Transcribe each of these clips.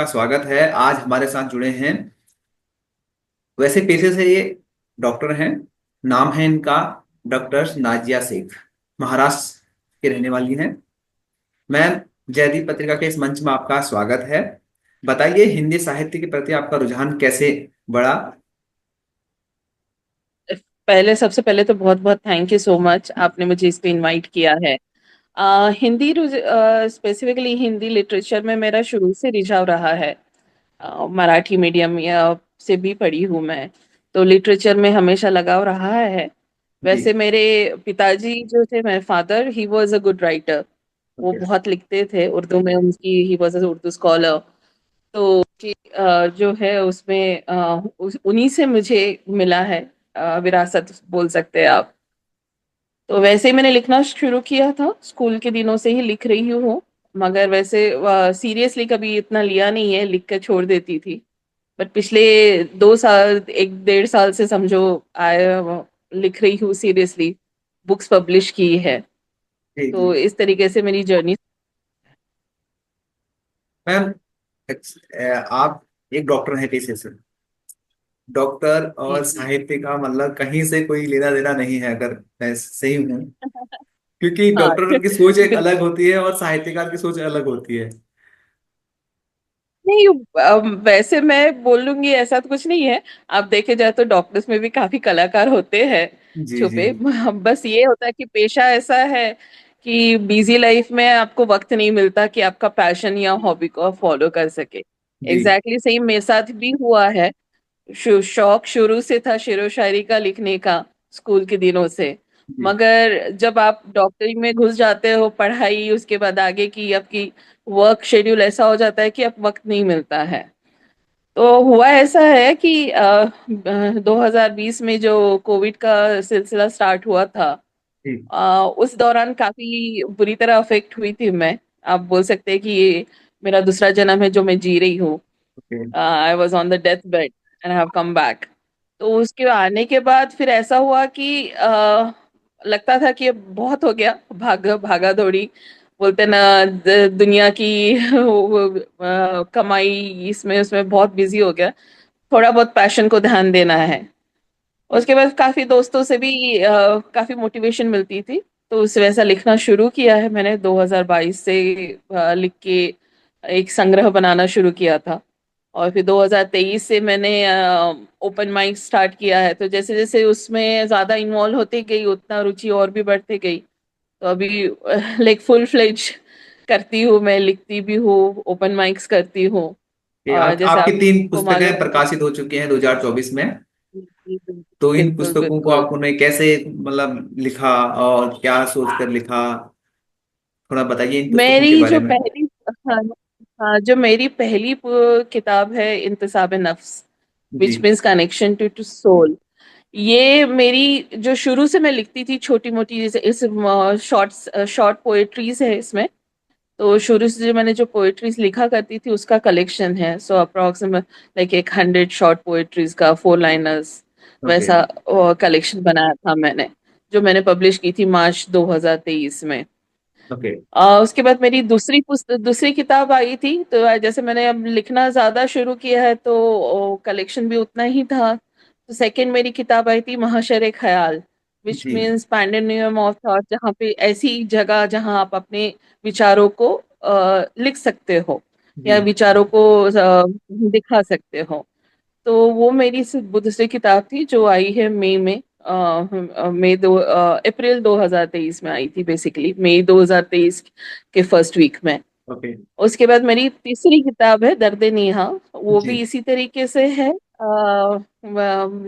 आपका स्वागत है। आज हमारे साथ जुड़े हैं, वैसे पेशे से ये डॉक्टर हैं। नाम है इनका डॉक्टर नाजिया शेख। महाराष्ट्र के रहने वाली हैं। मैम, जयदीप पत्रिका के इस मंच में आपका स्वागत है। बताइए, हिंदी साहित्य के प्रति आपका रुझान कैसे बढ़ा? पहले सबसे पहले तो बहुत बहुत थैंक यू सो मच, आपने मुझे इस पे इनवाइट किया है। हिंदी स्पेसिफिकली हिंदी लिटरेचर में मेरा शुरू से रिझाव रहा है। मराठी मीडियम या से भी पढ़ी हूँ मैं, तो लिटरेचर में हमेशा लगाव रहा है। जी। वैसे मेरे पिताजी जो थे, मेरे father, he was a good writer. वो ओके। बहुत लिखते थे उर्दू में, उनकी he was a Urdu scholar. तो जो है उसमें उन्हीं से मुझे मिला है, विरासत बोल सकते हैं आप। तो वैसे ही मैंने लिखना शुरू किया था, स्कूल के दिनों से ही लिख रही हूँ। मगर वैसे सीरियसली कभी इतना लिया नहीं है, लिख कर छोड़ देती थी। बट पिछले 2 साल, 1 डेढ़ साल से समझो, आय लिख रही हूँ सीरियसली। बुक्स पब्लिश की है। जी जी। तो इस तरीके से मेरी जर्नी। मैम, आप एक डॉक्टर हैं पेशे से। डॉक्टर जी और जी। साहित्य का मतलब कहीं से कोई लेना देना नहीं है, अगर मैं सही हूँ। क्योंकि हाँ। डॉक्टर की सोच एक बिल्कुल। अलग होती है और साहित्यकार की सोच अलग होती है। नहीं, वैसे मैं बोल लूंगी ऐसा तो कुछ नहीं है। आप देखे जाए तो डॉक्टर्स में भी काफी कलाकार होते हैं जी जी। छुपे। बस ये होता है कि पेशा ऐसा है कि बिजी लाइफ में आपको वक्त नहीं मिलता कि आपका पैशन या हॉबी को फॉलो कर सके। जी एग्जैक्टली सही मेरे साथ भी हुआ है। शौक शुरू से था शेरो शायरी का लिखने का, स्कूल के दिनों से। जी। मगर जब आप डॉक्टरी में घुस जाते हो, पढ़ाई उसके बाद आगे की आपकी वर्क शेड्यूल ऐसा हो जाता है कि अब वक्त नहीं मिलता है। तो हुआ ऐसा है कि 2020 में जो कोविड का सिलसिला स्टार्ट हुआ था, जी। उस दौरान काफी बुरी तरह अफेक्ट हुई थी मैं। आप बोल सकते हैं कि ये मेरा दूसरा जन्म है जो मैं जी रही हूँ। Okay. I was on the death bed and have come back. तो उसके आने के बाद फिर ऐसा हुआ कि लगता था कि अब बहुत हो गया, भागा दौड़ी बोलते ना, दुनिया की कमाई इसमें उसमें बहुत बिजी हो गया। थोड़ा बहुत पैशन को ध्यान देना है। उसके बाद काफी दोस्तों से भी काफी मोटिवेशन मिलती थी। तो उस वैसा लिखना शुरू किया है मैंने 2022 से। लिख के एक संग्रह बनाना शुरू किया था। और फिर 2023 से मैंने ओपन माइक स्टार्ट किया है। तो जैसे जैसे उसमें ज्यादा इन्वॉल्व होती गई, उतना रुचि और भी बढ़ती गई। तो अभी लाइक फुल फ्लेज करती हूँ, मैं लिखती भी हूँ, ओपन माइक्स करती हूँ। और जैसे आपकी तीन आपको पुस्तकें मालूम है प्रकाशित हो चुकी हैं 2024 में। तो इन बिल्कुल पुस्तकों को बिल्कुल। आपने कैसे मतलब लिखा और क्या सोच कर लिखा? थोड़ा बताइए इन पुस्तकों के मेरी बारे जो में। पहली, हाँ, हाँ, जो मेरी पहली किताब है इंतसाब नफ्स, जी। Which means connection to to soul. ये मेरी जो शुरू से मैं लिखती थी छोटी मोटी, जैसे इस शॉर्ट शॉर्ट पोएट्रीज है इसमें। तो शुरू से जो मैंने जो पोएट्रीज लिखा करती थी उसका कलेक्शन है। सो अप्रोक्सीमेट लाइक 100 शॉर्ट पोएट्रीज का, 4 लाइनर्स, ओके। वैसा कलेक्शन बनाया था मैंने, जो मैंने पब्लिश की थी मार्च 2023 में। ओके। उसके बाद मेरी दूसरी किताब आई थी। तो जैसे मैंने अब लिखना ज्यादा शुरू किया है तो कलेक्शन भी उतना ही था। तो सेकंड मेरी किताब आई थी महाशर ख्याल, विच जी मीन्स पैंडेमियम ऑफ थॉट, जहाँ पे ऐसी जगह जहाँ आप अपने विचारों को लिख सकते हो जी। या विचारों को दिखा सकते हो। तो वो मेरी दूसरी किताब थी जो आई है मई में। अप्रैल 2023 में आई थी, बेसिकली मई 2023 के फर्स्ट वीक में। ओके। उसके बाद मेरी तीसरी किताब है दर्द नीहा। वो जी। भी इसी तरीके से है।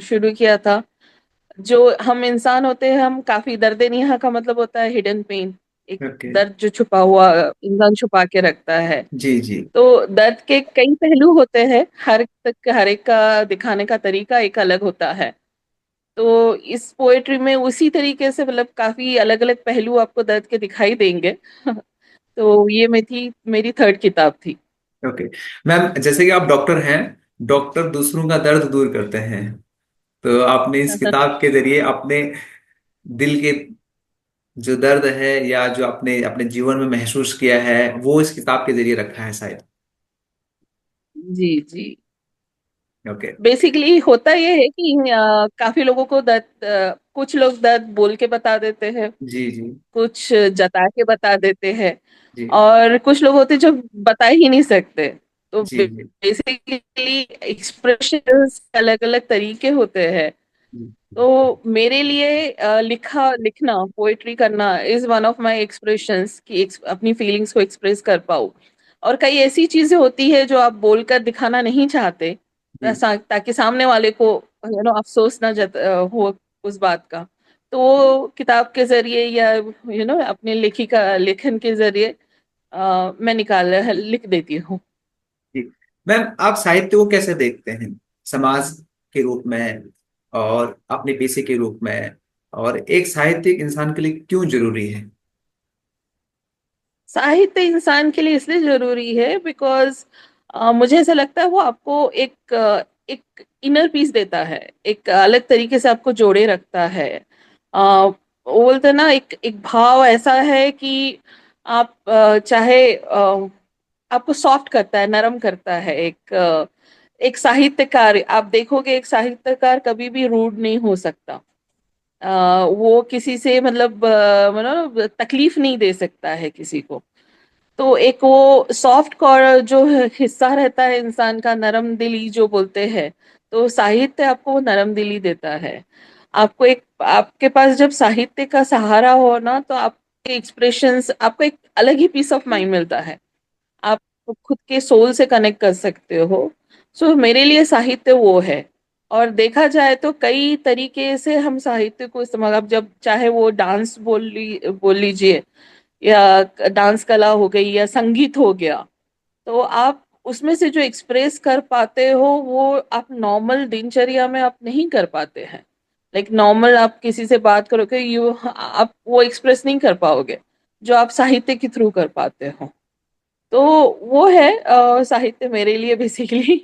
शुरू किया था। जो हम इंसान होते हैं, हम काफी, दर्द नीहा का मतलब होता है हिडन पेन, एक ओके। दर्द जो छुपा हुआ इंसान छुपा के रखता है। जी जी। तो दर्द के कई पहलू होते हैं, हर एक का दिखाने का तरीका एक अलग होता है। तो इस पोएट्री में उसी तरीके से मतलब काफी अलग अलग पहलू आपको दर्द के दिखाई देंगे। तो ये मेरी थर्ड किताब थी। ओके। मैम, जैसे कि आप डॉक्टर हैं, डॉक्टर दूसरों का दर्द दूर करते हैं। तो आपने इस किताब के जरिए अपने दिल के जो दर्द है या जो आपने अपने जीवन में महसूस किया है वो इस किताब के जरिए रखा है शायद। जी जी। ओके। बेसिकली होता ये है कि काफी लोगों को दर्द, कुछ लोग दर्द बोल के बता देते हैं, जी जी कुछ जता के बता देते हैं, जी और कुछ लोग होते हैं जो बता ही नहीं सकते। तो जी जी बेसिकली एक्सप्रेशंस अलग अलग तरीके होते हैं। जी तो मेरे लिए लिखना, पोएट्री करना is one of my expressions, कि अपनी फीलिंग्स को एक्सप्रेस कर पाऊँ। और कई ऐसी चीजें होती है जो आप बोलकर दिखाना नहीं चाहते, जी ताकि सामने वाले को अफसोस ना हो उस बात का। तो वो किताब के जरिए या अपने लेखिका लेखन के जरिए मैं लिख देती हूँ। जी। मैम, आप साहित्य को कैसे देखते हैं? समाज के रूप में और अपने पेशे के रूप में, और एक साहित्यिक इंसान के लिए क्यों जरूरी है? साहित्य इंसान के लिए इसलिए जरूरी है बिकॉज मुझे ऐसा लगता है वो आपको एक इनर पीस देता है, एक अलग तरीके से आपको जोड़े रखता है। वो बोलते हैं ना, एक एक भाव ऐसा है कि आप चाहे आपको सॉफ्ट करता है, नरम करता है। एक साहित्यकार, आप देखोगे एक साहित्यकार कभी भी रूड नहीं हो सकता। वो किसी से मतलब तकलीफ नहीं दे सकता है किसी को। तो एक वो सॉफ्ट कॉर्नर जो हिस्सा रहता है इंसान का, नरम दिली जो बोलते हैं, तो साहित्य आपको वो नरम दिली देता है। आपके पास जब साहित्य का सहारा हो ना, तो आपके एक्सप्रेशंस, आपको एक अलग ही पीस ऑफ माइंड मिलता है। आप खुद के सोल से कनेक्ट कर सकते हो। सो मेरे लिए साहित्य वो है। और देखा जाए तो कई तरीके से हम साहित्य को इस्तेमाल, अब जब चाहे वो डांस बोल लीजिए, या डांस कला हो गई, या संगीत हो गया, तो आप उसमें से जो एक्सप्रेस कर पाते हो वो आप नॉर्मल दिनचर्या में आप नहीं कर पाते हैं। लाइक नॉर्मल आप किसी से बात करोगे, आप वो एक्सप्रेस नहीं कर पाओगे जो आप साहित्य के थ्रू कर पाते हो। तो वो है साहित्य मेरे लिए बेसिकली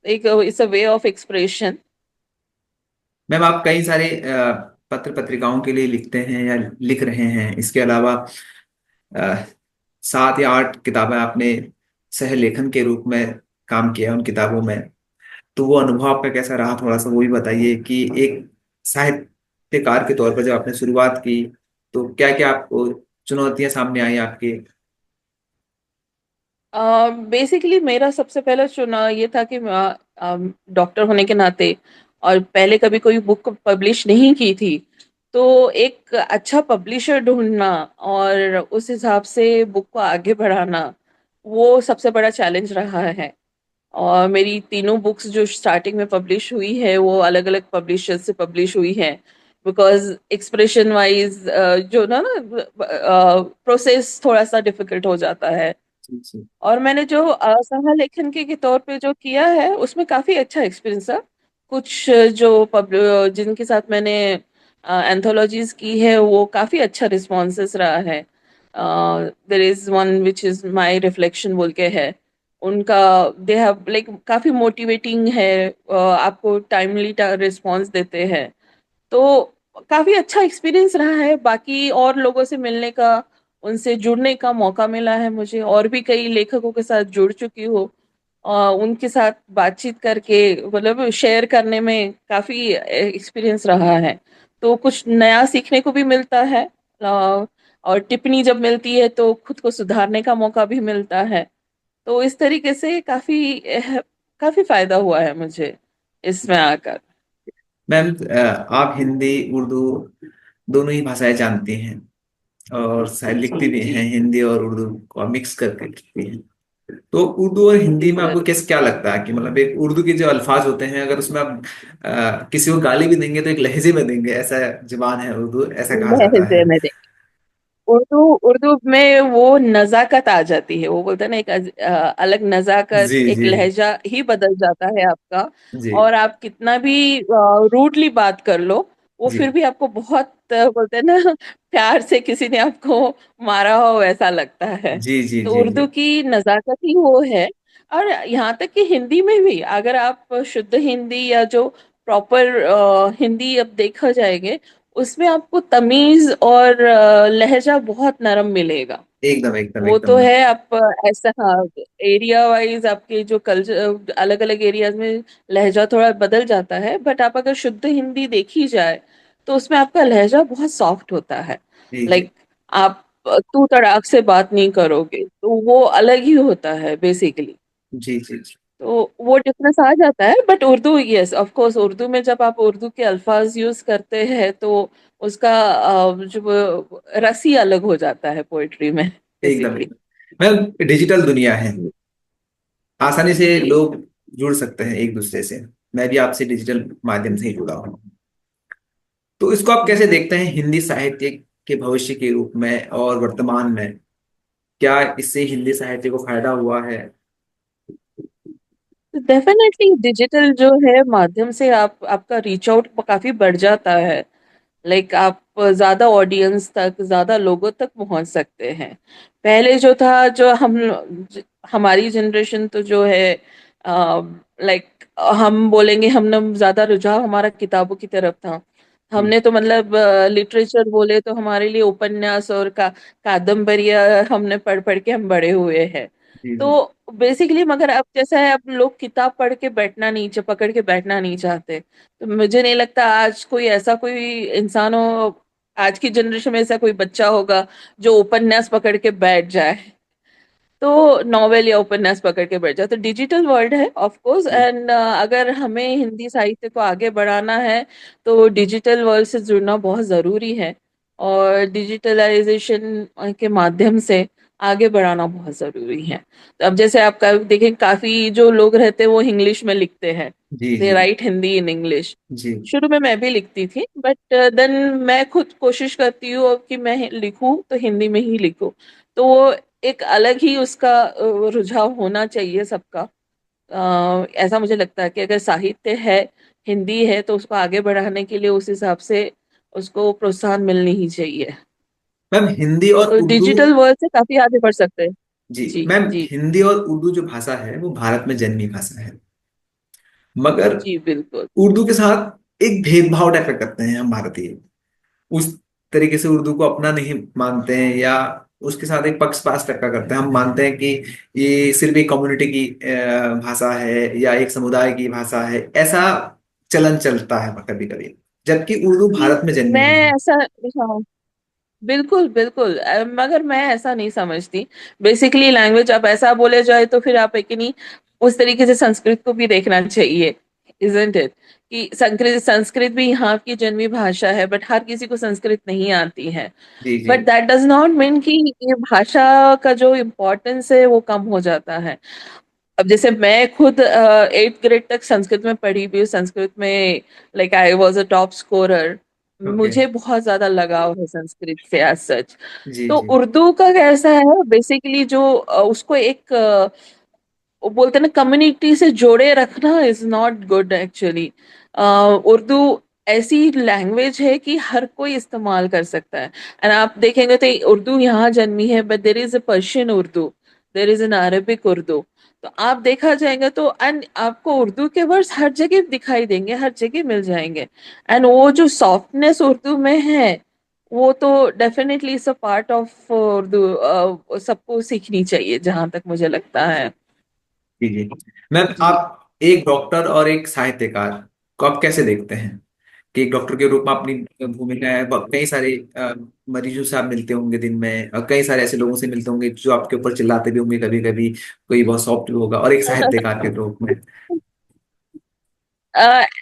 एक it's a way of expression. Ma'am, आप कई सारे पत्र पत्रिकाओं के लिए लिखते हैं या लिख रहे हैं। इसके अलावा अ, 7 या 8 किताबें आपने सह लेखन के रूप में काम किया उन किताबों में। तो वो अनुभव आपका कैसा रहा? थोड़ा सा वो भी बताइए कि एक साहित्यकार के तौर पर जब आपने शुरुआत की, तो क्या क्या आपको चुनौतियां सामने आई आपके? बेसिकली मेरा सबसे पहला चुनाव ये था कि डॉक्टर होने के नाते, और पहले कभी कोई बुक पब्लिश नहीं की थी, तो एक अच्छा पब्लिशर ढूंढना और उस हिसाब से बुक को आगे बढ़ाना, वो सबसे बड़ा चैलेंज रहा है। और मेरी तीनों बुक्स जो स्टार्टिंग में पब्लिश हुई है वो अलग अलग पब्लिशर से पब्लिश हुई है। बिकॉज एक्सप्रेशन वाइज जो ना ना प्रोसेस थोड़ा सा डिफिकल्ट हो जाता है। जी जी और मैंने जो सह लेखन के तौर पे जो किया है उसमें काफी अच्छा एक्सपीरियंस था। कुछ जिनके साथ मैंने एंथोलॉजीज की है वो काफी अच्छा रिस्पॉन्सेस रहा है। There is one which is my reflection बोल के है उनका। दे हैव लाइक काफी मोटिवेटिंग है, आपको टाइमली रिस्पॉन्स देते हैं। तो काफी अच्छा एक्सपीरियंस रहा है। बाकी और लोगों से मिलने का, उनसे जुड़ने का मौका मिला है मुझे, और भी कई लेखकों के साथ जुड़ चुकी हूँ। उनके साथ बातचीत करके मतलब शेयर करने में काफी एक्सपीरियंस रहा है। तो कुछ नया सीखने को भी मिलता है। और टिप्पणी जब मिलती है तो खुद को सुधारने का मौका भी मिलता है। तो इस तरीके से काफी फायदा हुआ है मुझे इसमें आकर। मैम, आप हिंदी उर्दू दोनों ही भाषाएं जानती हैं, और शायद लिखती जी भी जी। हैं हिंदी और उर्दू को मिक्स करके लिखती हैं। तो उर्दू और हिंदी जी में सर। आपको कैसे क्या लगता है कि मतलब एक उर्दू के जो अल्फाज होते हैं, अगर उसमें आप किसी को गाली भी देंगे तो एक लहजे में देंगे, ऐसा जुबान है उर्दू, ऐसा कहा जाता है। मैं उर्दू उर्दू में वो नजाकत आ जाती है। वो बोलते हैं ना, एक अलग नजाकत, जी एक जी लहजा ही बदल जाता है आपका। जी और आप कितना भी रूडली बात कर लो, वो जी फिर भी आपको बहुत बोलते हैं ना प्यार से किसी ने आपको मारा हो वैसा लगता है। जी जी तो जी जी उर्दू की नजाकत ही वो है। और यहाँ तक कि हिंदी में भी अगर आप शुद्ध हिंदी या जो प्रॉपर हिंदी अब देखा जाएंगे, उसमें आपको तमीज और लहजा बहुत नरम मिलेगा। एकदम एकदम वो तो एकदम। है। आप ऐसा, हाँ, एरिया वाइज आपके जो कल्चर अलग अलग एरियाज में लहजा थोड़ा बदल जाता है, बट आप अगर शुद्ध हिंदी देखी जाए तो उसमें आपका लहजा बहुत सॉफ्ट होता है। जी जी लाइक आप तू तड़ाक से बात नहीं करोगे, तो वो अलग ही होता है बेसिकली। जी जी जी। तो वो डिफरेंस आ जाता है। But Urdu, yes of course, Urdu में जब आप उर्दू के अल्फाज यूज करते हैं तो उसका जो रस ही अलग हो जाता है पोइट्री में एकदम बेसिकली। एकदम। मैम डिजिटल दुनिया है, आसानी से जी। लोग जुड़ सकते हैं एक दूसरे से। मैं भी आपसे डिजिटल माध्यम से ही जुड़ा हूँ। तो इसको आप कैसे देखते हैं हिंदी साहित्य के भविष्य के रूप में और वर्तमान में? क्या इससे हिंदी साहित्य को फायदा हुआ है? डेफिनेटली डिजिटल जो है माध्यम से आप आपका रीच आउट काफी बढ़ जाता है। लाइक आप ज्यादा ऑडियंस तक, ज्यादा लोगों तक पहुंच सकते हैं। पहले जो था, जो हमारी जनरेशन तो जो है, लाइक हम बोलेंगे, हमने ज्यादा रुझाव हमारा किताबों की तरफ था। जी हमने तो मतलब लिटरेचर बोले तो हमारे लिए उपन्यास और कादम्बरियां हमने पढ़ पढ़ के हम बड़े हुए हैं। जी जी तो बेसिकली, मगर अब जैसा है, अब लोग किताब पढ़ के बैठना नहीं, पकड़ के बैठना नहीं चाहते। तो मुझे नहीं लगता आज कोई ऐसा कोई इंसान हो, आज की जनरेशन में ऐसा कोई बच्चा होगा जो उपन्यास पकड़ के बैठ जाए। तो नॉवेल या उपन्यास पकड़ के बैठ जाए। तो डिजिटल वर्ल्ड है ऑफ कोर्स, जी। एंड अगर हमें हिंदी साहित्य को आगे बढ़ाना है तो डिजिटल वर्ल्ड से जुड़ना बहुत जरूरी है। और डिजिटलाइजेशन के माध्यम से आगे बढ़ाना बहुत जरूरी है। तो अब जैसे आप देखें, काफी जो लोग रहते हैं वो इंग्लिश में लिखते हैं। जी दे जी राइट हिंदी इन इंग्लिश। जी। शुरू में मैं भी लिखती थी, बट देन मैं खुद कोशिश करती हूँ अब कि मैं लिखूं तो हिंदी में ही लिखूं। तो वो एक अलग ही उसका रुझाव होना चाहिए सबका। ऐसा मुझे लगता है कि अगर साहित्य है, हिंदी है, तो उसको आगे बढ़ाने के लिए उस हिसाब से उसको प्रोत्साहन मिलनी ही चाहिए। मैम हिंदी और तो उर्दू। डिजिटल वर्ल्ड से काफी आगे बढ़ सकते हैं। जी जी मैम, जी। हिंदी और उर्दू जो भाषा है वो भारत में जन्मी भाषा है, मगर जी बिल्कुल। उर्दू के साथ एक भेदभाव टाइप का करते हैं हम भारतीय। उस तरीके से उर्दू को अपना नहीं मानते हैं, या उसके साथ एक पक्षपात टाइप का करते हैं। हम मानते हैं कि ये सिर्फ एक कम्युनिटी की भाषा है या एक समुदाय की भाषा है, ऐसा चलन चलता है कभी कभी, जबकि उर्दू जी, भारत में जन्मी मैं हुई है। ऐसा, हाँ, बिल्कुल बिल्कुल, मगर मैं ऐसा नहीं समझती। बेसिकली लैंग्वेज आप ऐसा बोले जाए तो फिर आप एक नहीं, उस तरीके से संस्कृत को भी देखना चाहिए, इजंट इट? कि संस्कृत संस्कृत भी यहाँ की जन्मी भाषा है, बट हर किसी को संस्कृत नहीं आती है। जी जी। But that does not mean कि ये भाषा का जो इम्पोर्टेंस है वो कम हो जाता है। अब जैसे मैं खुद 8th ग्रेड तक संस्कृत में पढ़ी भी हूँ, संस्कृत में like I was a top scorer. Okay. मुझे बहुत ज्यादा लगाव है संस्कृत से एज सच। जी तो जी उर्दू का कैसा है बेसिकली, जो उसको एक वो बोलते हैं ना, कम्युनिटी से जोड़े रखना is not good actually. Urdu ऐसी लैंग्वेज है कि हर कोई इस्तेमाल कर सकता है। एंड आप देखेंगे तो उर्दू यहाँ जन्मी है, but there is a Persian Urdu, there is an Arabic Urdu. तो आप देखा जाएगा तो, एंड आपको उर्दू के वर्ड्स हर जगह दिखाई देंगे, हर जगह मिल जाएंगे। एंड वो जो सॉफ्टनेस उर्दू में है, वो तो definitely is a part of Urdu. सबको सीखनी चाहिए जहां तक मुझे लगता है। जी जी। मैम जी। आप एक डॉक्टर और एक साहित्यकार को आप कैसे देखते हैं? कि एक डॉक्टर के रूप में अपनी भूमिका है, कई सारे मरीजों से आप मिलते होंगे दिन में, और कई सारे ऐसे लोगों से मिलते होंगे जो आपके ऊपर चिल्लाते भी होंगे कभी कभी, कोई बहुत सॉफ्ट भी होगा, और एक साहित्यकार के रूप में।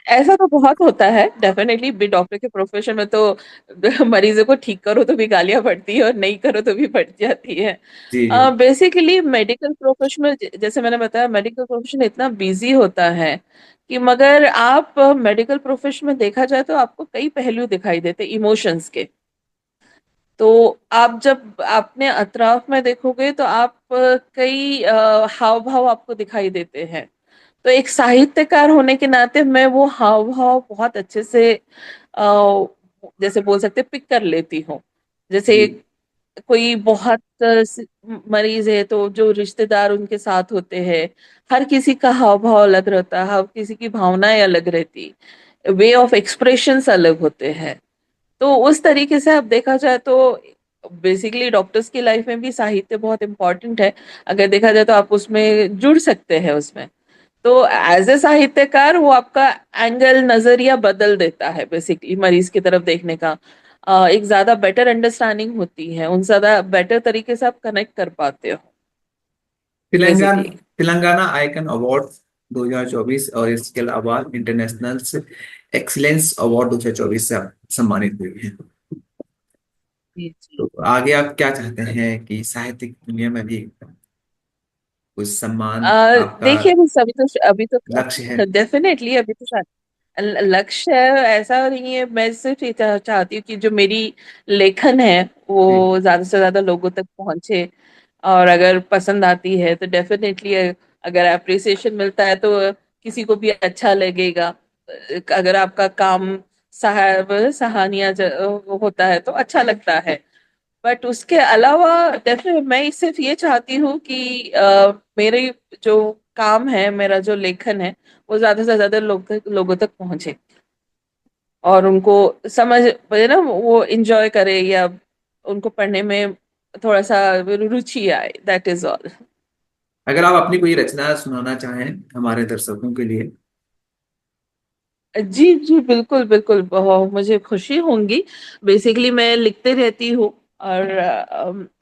ऐसा तो बहुत होता है डेफिनेटली भी, डॉक्टर के प्रोफेशन में तो मरीजों को ठीक करो तो भी गालियां पड़ती है और नहीं करो तो भी पड़ जाती है। जी जी बेसिकली मेडिकल प्रोफेशन में, जैसे मैंने बताया, मेडिकल प्रोफेशन इतना बिजी होता है कि, मगर आप मेडिकल प्रोफेशन में देखा जाए तो आपको कई पहलू दिखाई देते इमोशंस के। तो आप जब अपने अतराफ में देखोगे तो आप कई हाव भाव आपको दिखाई देते हैं। तो एक साहित्यकार होने के नाते मैं वो हाव भाव बहुत अच्छे से अ, जैसे बोल सकते पिक कर लेती हूँ। जैसे जी कोई बहुत मरीज है तो जो रिश्तेदार उनके साथ होते हैं, हर किसी का हाव भाव अलग रहता है, हर किसी की भावनाएं अलग रहती, वे ऑफ एक्सप्रेशंस अलग होते हैं। तो उस तरीके से अब देखा जाए तो बेसिकली डॉक्टर्स की लाइफ में भी साहित्य बहुत इम्पोर्टेंट है। अगर देखा जाए तो आप उसमें जुड़ सकते हैं उसमें। तो एज ए साहित्यकार वो आपका एंगल नजरिया बदल देता है बेसिकली मरीज की तरफ देखने का। एक ज्यादा बेटर अंडरस्टैंडिंग होती है, उन ज्यादा बेटर तरीके से आप कनेक्ट कर पाते हो Telangana basically. Telangana icon award 2024 और इसके अलावा इंटरनेशनल एक्सीलेंस अवार्ड 2024 से आप सम्मानित हुई हैं। जी जी। तो आगे आप क्या चाहते हैं कि साहित्यिक दुनिया में भी कुछ सम्मान आपका देखिए अभी तो लक्ष्य है? डेफिनेटली अभी तो लक्ष्य ऐसा नहीं है। मैं सिर्फ ये चाहती हूँ कि जो मेरी लेखन है जी। वो ज्यादा से ज्यादा लोगों तक पहुंचे। और अगर पसंद आती है तो डेफिनेटली, अगर अप्रिसिएशन मिलता है तो किसी को भी अच्छा लगेगा। अगर आपका काम सहानिया होता है तो अच्छा लगता है। बट उसके अलावा डेफिनेट मैं सिर्फ ये चाहती हूँ कि मेरे जो काम है, मेरा जो लेखन है, वो ज्यादा से ज्यादा लोगों तक पहुंचे और उनको समझ ना वो इंजॉय करे, या उनको पढ़ने में थोड़ा सा रुचि आए, दैट इज ऑल। अगर आप अपनी कोई रचना सुनाना चाहें हमारे दर्शकों के लिए। जी जी, बिल्कुल बिल्कुल, मुझे खुशी होंगी। बेसिकली मैं लिखते रहती हूँ। और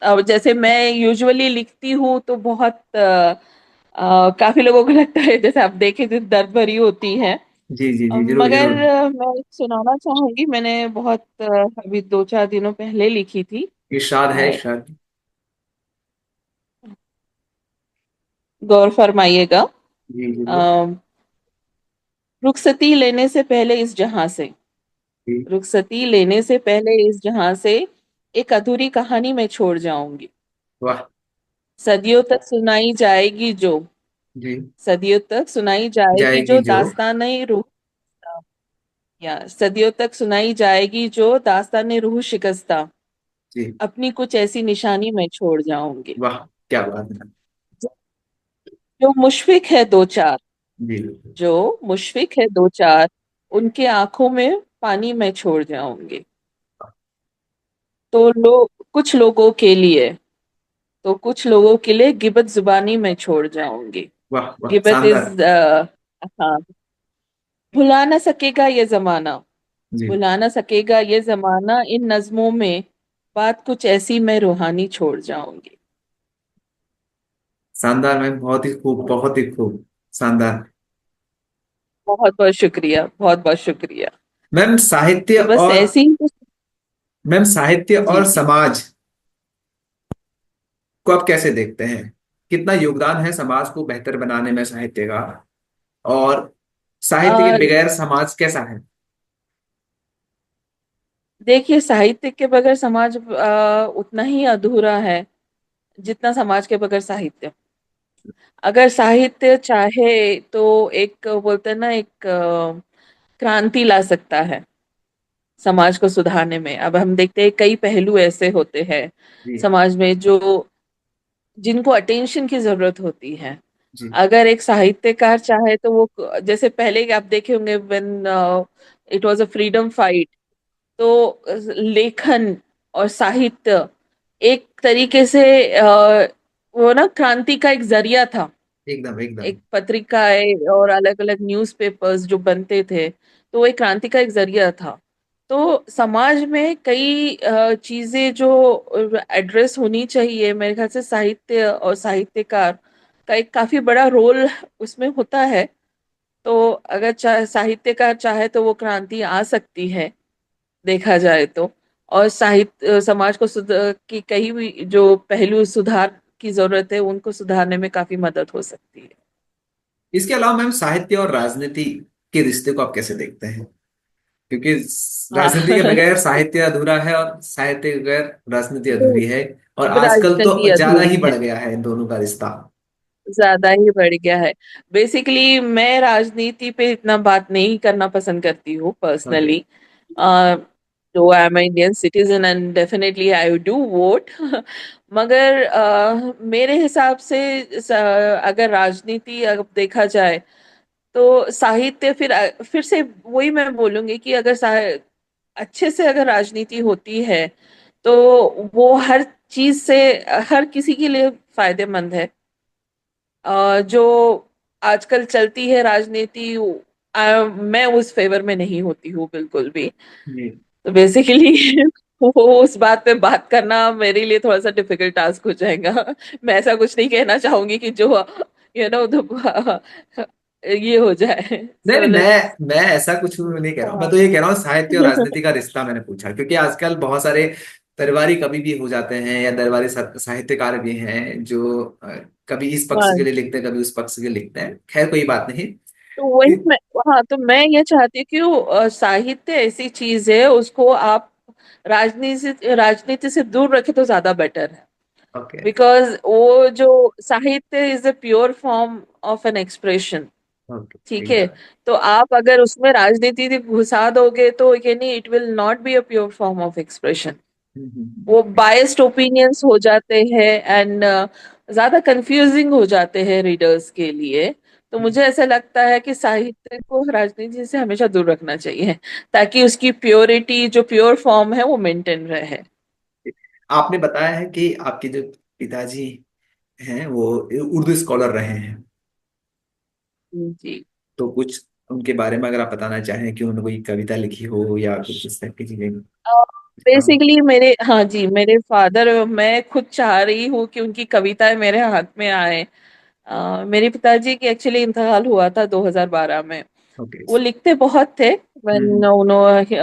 अब जैसे मैं यूजुअली लिखती हूँ तो बहुत काफी लोगों को लगता है जैसे आप देखें तो दर्द भरी होती है। जी जी जी, जरूर मगर जरूर। मैं सुनाना चाहूंगी, मैंने बहुत अभी 2-4 दिनों पहले लिखी थी। इरशाद है, अ, इरशाद। गौर फरमाइएगा। जी जरूर। अ, रुखसती लेने से पहले इस जहां से, जी। रुखसती लेने से पहले इस जहां से, एक अधूरी कहानी मैं छोड़ जाऊंगी। वाह। सदियों तक सुनाई जाएगी जो, जी। सदियों तक सुनाई जाएगी जाएगी जो जो। दास्तान रूह, या सदियों तक सुनाई जाएगी जो दास्तान रूह शिकस्ता, जी। अपनी कुछ ऐसी निशानी मैं छोड़ जाऊंगी। वाह, क्या बात है। जो मुशफिक है दो चार, जी। जो मुशफिक है दो चार, उनके आंखों में पानी मैं छोड़ जाऊंगी। तो कुछ लोगों के लिए, तो कुछ लोगों के लिए गिबत जुबानी मैं छोड़ जाऊंगी। वाह वाह, गिबत शानदार। इज, हाँ, भुला ना सकेगा ये जमाना, जी। भुला ना सकेगा ये जमाना, इन नज्मों में बात कुछ ऐसी मैं रूहानी छोड़ जाऊंगी। शानदार मैम, बहुत ही खूब, बहुत ही खूब। शानदार। बहुत बहुत शुक्रिया, बहुत बहुत शुक्रिया। मैम साहित्य तो बस और ऐसे ही मैम साहित्य जी और जी। समाज को आप कैसे देखते हैं? कितना योगदान है समाज को बेहतर बनाने में साहित्य का? और साहित्य के आ, बगैर समाज कैसा है? देखिए, साहित्य के बगैर समाज उतना ही अधूरा है जितना समाज के बगैर साहित्य। अगर साहित्य चाहे तो एक बोलते हैं ना, एक क्रांति ला सकता है समाज को सुधारने में। अब हम देखते हैं कई पहलू ऐसे होते हैं जी। समाज में जो, जिनको अटेंशन की जरूरत होती है। जी। अगर एक साहित्यकार चाहे तो वो, जैसे पहले आप देखे होंगे when it was a freedom fight, तो लेखन और साहित्य एक तरीके से वो ना क्रांति का एक जरिया था। एकदम एकदम। एक पत्रिकाएं और अलग अलग न्यूज़पेपर्स जो बनते थे, तो वो एक क्रांति का एक जरिया था। तो समाज में कई चीजें जो एड्रेस होनी चाहिए, मेरे ख्याल से साहित्य और साहित्यकार का एक काफी बड़ा रोल उसमें होता है। तो अगर साहित्यकार चाहे तो वो क्रांति आ सकती है, देखा जाए तो। और साहित्य समाज को की कई भी जो पहलू सुधार की जरूरत है उनको सुधारने में काफी मदद हो सकती है। इसके अलावा मैम साहित्य और राजनीति के रिश्ते को आप कैसे देखते हैं? क्योंकि हाँ। राजनीति के बगैर साहित्य अधूरा है और साहित्य के बगैर राजनीति अधूरी है। और आजकल राजनीति तो ज्यादा ही अधूरी है, बढ़ गया है इन दोनों का रिश्ता। ज्यादा ही बढ़ गया है। बेसिकली मैं राजनीति पे इतना बात नहीं करना पसंद करती हूँ ओके। पर्सनली। तो I am Indian citizen and definitely I do vote. मगर मेरे हिसाब से अगर राजनीति अगर देखा जाए तो साहित्य फिर से वही मैं बोलूंगी कि अगर अच्छे से अगर राजनीति होती है तो वो हर चीज से, हर किसी के लिए फायदेमंद है। जो आजकल चलती है राजनीति, मैं उस फेवर में नहीं होती हूँ बिल्कुल भी। जी। तो बेसिकली वो उस बात पे बात करना मेरे लिए थोड़ा सा डिफिकल्ट टास्क हो जाएगा। मैं ऐसा कुछ नहीं कहना चाहूंगी कि जो ये हो जाए। नहीं सो नहीं, लेट्स। मैं ऐसा कुछ नहीं कह रहा हूँ। मैं हाँ। तो ये कह रहा हूँ साहित्य और राजनीति का रिश्ता मैंने पूछा, क्योंकि आजकल बहुत सारे दरबारी कवि भी हो जाते हैं, या दरबारी साहित्यकार भी हैं जो कभी इस पक्ष के हाँ, लिए लिखते हैं, कभी उस पक्ष के लिए लिखते हैं। खैर कोई बात नहीं। तो वही मैं, हाँ, तो मैं ये चाहती हूँ कि साहित्य ऐसी चीज है, उसको आप राजनीति से दूर रखे तो ज्यादा बेटर है। ओके। बिकॉज वो जो साहित्य is a pure form of an expression. Okay, ठीक है। एकदम। तो आप अगर उसमें राजनीति घुसा दोगे तो यानी it will not be a pure form of expression. वो हम्म। बायस्ड ओपिनियंस हो जाते हैं एंड ज्यादा कंफ्यूजिंग हो जाते हैं रीडर्स के लिए। तो मुझे ऐसा लगता है कि साहित्य को राजनीति से हमेशा दूर रखना चाहिए, ताकि उसकी प्योरिटी, जो प्योर फॉर्म है, वो मेंटेन रहे। आपने बताया है कि आपके जो पिताजी हैं वो उर्दू स्कॉलर रहे हैं, जी। तो कुछ उनके बारे में अगर आप बताना चाहें कि उन्होंने कोई कविता लिखी हो या कुछ इस टाइप की चीजें। हाँ। बेसिकली मेरे, हाँ जी, मेरे फादर, मैं खुद चाह रही हूँ कि उनकी कविताएं मेरे हाथ में आए। मेरे पिताजी की एक्चुअली इंतकाल हुआ था 2012 में। ओके। वो लिखते बहुत थे। हम्म। उन्होंने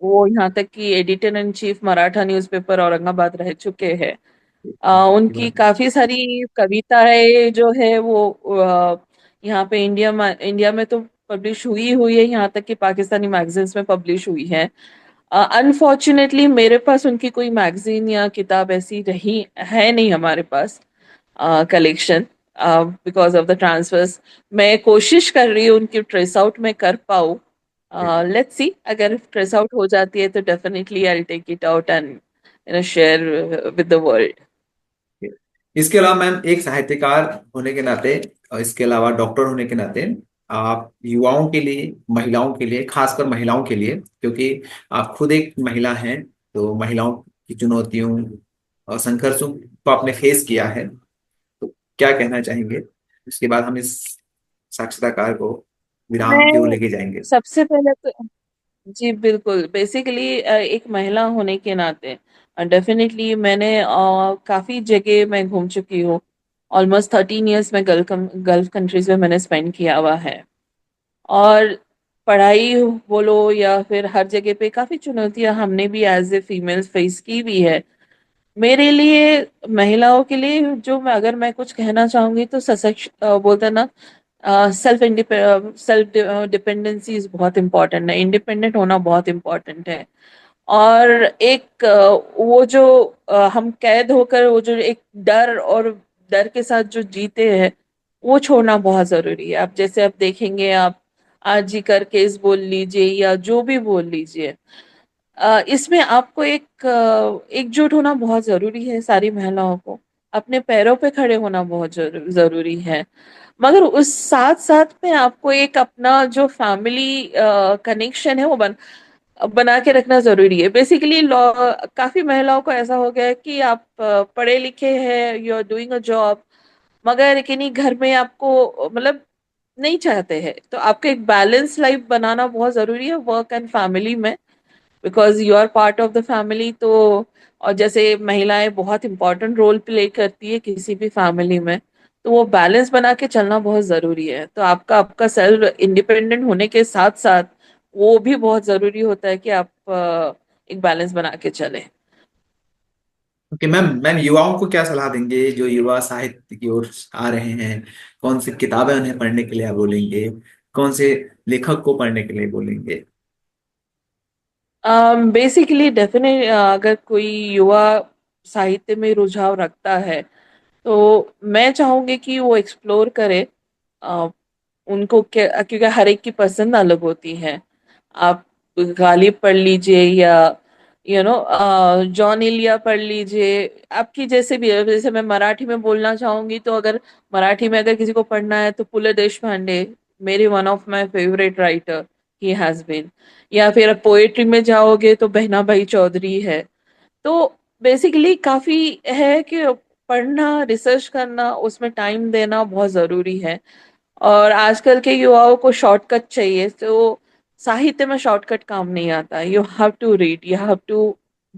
वो यहाँ तक कि editor in chief Maratha newspaper Aurangabad रह चुके हैं। अच्छी उनकी बात है। काफी सारी कविताएं जो है वो यहाँ पे इंडिया में तो पब्लिश हुई है, यहाँ तक कि पाकिस्तानी मैगजीन्स में पब्लिश हुई है। अनफॉर्चुनेटली मेरे पास उनकी कोई मैगजीन या किताब ऐसी रही है नहीं हमारे पास collection, because of the transfers. मैं कोशिश कर रही हूँ उनकी ट्रेस आउट में कर पाऊँ। लेट्स सी, अगर ट्रेस आउट हो जाती है तो definitely I take it out and share with the world. इसके अलावा मैम, एक साहित्यकार होने के नाते और इसके अलावा डॉक्टर होने के नाते, आप युवाओं के लिए, महिलाओं के लिए, खासकर महिलाओं के लिए, क्योंकि आप खुद एक महिला हैं, तो महिलाओं की चुनौतियों और संघर्षों को आपने फेस किया है, तो क्या कहना चाहेंगे? उसके बाद हम इस साक्षात्कार को विराम की ओर मैं लेके जाएंगे। सबसे पहले तो, जी बिल्कुल, बेसिकली एक महिला होने के नाते डेफिनेटली मैंने काफी जगह मैं घूम चुकी हूँ। ऑलमोस्ट 13 इयर्स में गल्फ कंट्रीज में मैंने स्पेंड किया हुआ है। और पढ़ाई बोलो या फिर हर जगह पे काफी चुनौतियां हमने भी एज ए फीमेल फेस की भी है। मेरे लिए, महिलाओं के लिए, जो मैं अगर मैं कुछ कहना चाहूंगी तो सशक्त, बोलते हैं ना, सेल्फ डिपेंडेंसी इज बहुत इंपॉर्टेंट है, इंडिपेंडेंट होना बहुत इंपॉर्टेंट है। और एक वो जो हम कैद होकर वो जो एक डर, और डर के साथ जो जीते हैं, वो छोड़ना बहुत जरूरी है। आप जैसे आप देखेंगे, आप आज ही कर केस बोल लीजिए या जो भी बोल लीजिए, इसमें आपको एक एकजुट होना बहुत जरूरी है। सारी महिलाओं को अपने पैरों पे खड़े होना बहुत जरूरी है। मगर उस साथ साथ में आपको एक अपना जो फैमिली कनेक्शन है वो बना के रखना जरूरी है। बेसिकली लॉ, काफी महिलाओं को ऐसा हो गया है कि आप पढ़े लिखे हैं, you are doing a job, मगर किन्हीं घर में आपको मतलब नहीं चाहते हैं। तो आपको एक बैलेंस लाइफ बनाना बहुत जरूरी है, वर्क एंड फैमिली में, because you are part of the family. तो और जैसे महिलाएं बहुत इंपॉर्टेंट रोल प्ले करती है किसी भी फैमिली में, तो वो बैलेंस बना के चलना बहुत जरूरी है। तो आपका आपका सेल्फ इंडिपेंडेंट होने के साथ साथ वो भी बहुत जरूरी होता है कि आप एक बैलेंस बना के चलें। ओके मैम, मैम युवाओं को क्या सलाह देंगे जो युवा साहित्य की ओर आ रहे हैं? कौन सी किताबें उन्हें पढ़ने के लिए आप बोलेंगे? कौन से लेखक को पढ़ने के लिए बोलेंगे? बेसिकली डेफिनेट, अगर कोई युवा साहित्य में रुझाव रखता है तो मैं चाहूंगी कि वो एक्सप्लोर करे। अ, उनको क्या, क्योंकि हर एक की पसंद अलग होती है। आप गालिब पढ़ लीजिए या जॉन एलिया पढ़ लीजिए, आपकी जैसे भी है। जैसे मैं मराठी में बोलना चाहूंगी तो अगर मराठी में अगर किसी को पढ़ना है तो पुल देशपांडे, मेरी one of my favourite writer he has been. या फिर पोएट्री में जाओगे तो बहना भाई चौधरी है। तो बेसिकली काफी है कि पढ़ना, रिसर्च करना, उसमें टाइम देना बहुत जरूरी है। और आजकल के युवाओं को शॉर्टकट चाहिए, तो साहित्य में शॉर्टकट काम नहीं आता। You have to read, you have to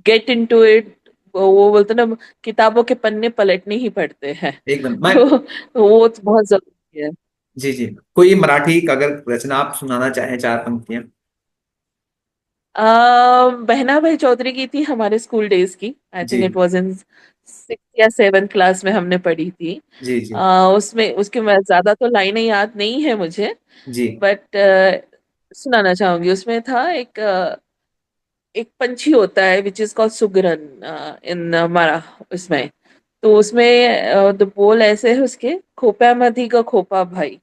get into it. वो बोलते ना, किताबों के पन्ने पलटने ही पड़ते हैं। एकदम। मैं तो वो बहुत जरूरी है। जी जी, कोई मराठी का अगर रचना आप सुनाना चाहें, 4 पंक्तियां। बहना भाई चौधरी की थी, हमारे स्कूल डेज की। आई जी थिंक इट वाज इन 6 या 7 क्लास में हमने पढ़ी थी। जी जी उसमें उसके ज्यादा तो लाइनें याद नहीं है मुझे, जी। बट सुनाना चाहूंगी। उसमें था एक पंछी होता है विच इज कॉल्ड सुगरन इन हमारा उसमें। तो उसमें द बोल ऐसे है उसके: खोप्या मधी का खोपा भाई,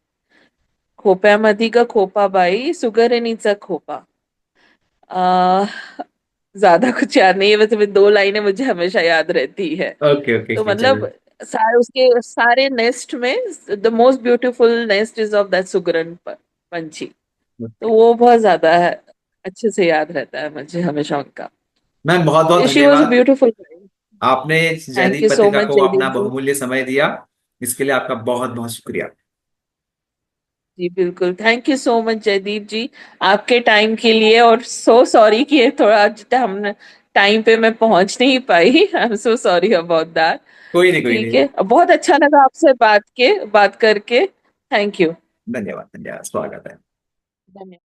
खोप्या मधी का खोपा भाई, सुगरणीचा खोपा। आ, ज्यादा कुछ याद नहीं है, वैसे भी 2 लाइनें मुझे हमेशा याद रहती है। ओके ओके तो ओके, चलो। मतलब सारे उसके सारे नेस्ट में the most beautiful nest is of that सुगरन पंछी। तो वो बहुत ज्यादा है, अच्छे से याद रहता है मुझे हमेशा उनका। मैम बहुत बहुत शी वॉज अ धन्यवाद। ब्यूटीफुल। आपने थैंक जयदीप यू सो पत्रिका मच को अपना जयदीप जी। बहुमूल्य समय दिया, इसके लिए आपका बहुत बहुत शुक्रिया। जी बिल्कुल, thank you so much Jaydeep ji, आपके टाइम के लिए। और सो सॉरी कि ये थोड़ा हम टाइम पे मैं पहुंच नहीं पाई। I am so sorry about that. कोई नहीं, कोई ठीक नहीं। है, बहुत अच्छा लगा आपसे बात करके। Thank you. धन्यवाद, धन्यवाद, स्वागत है। धन्यवाद।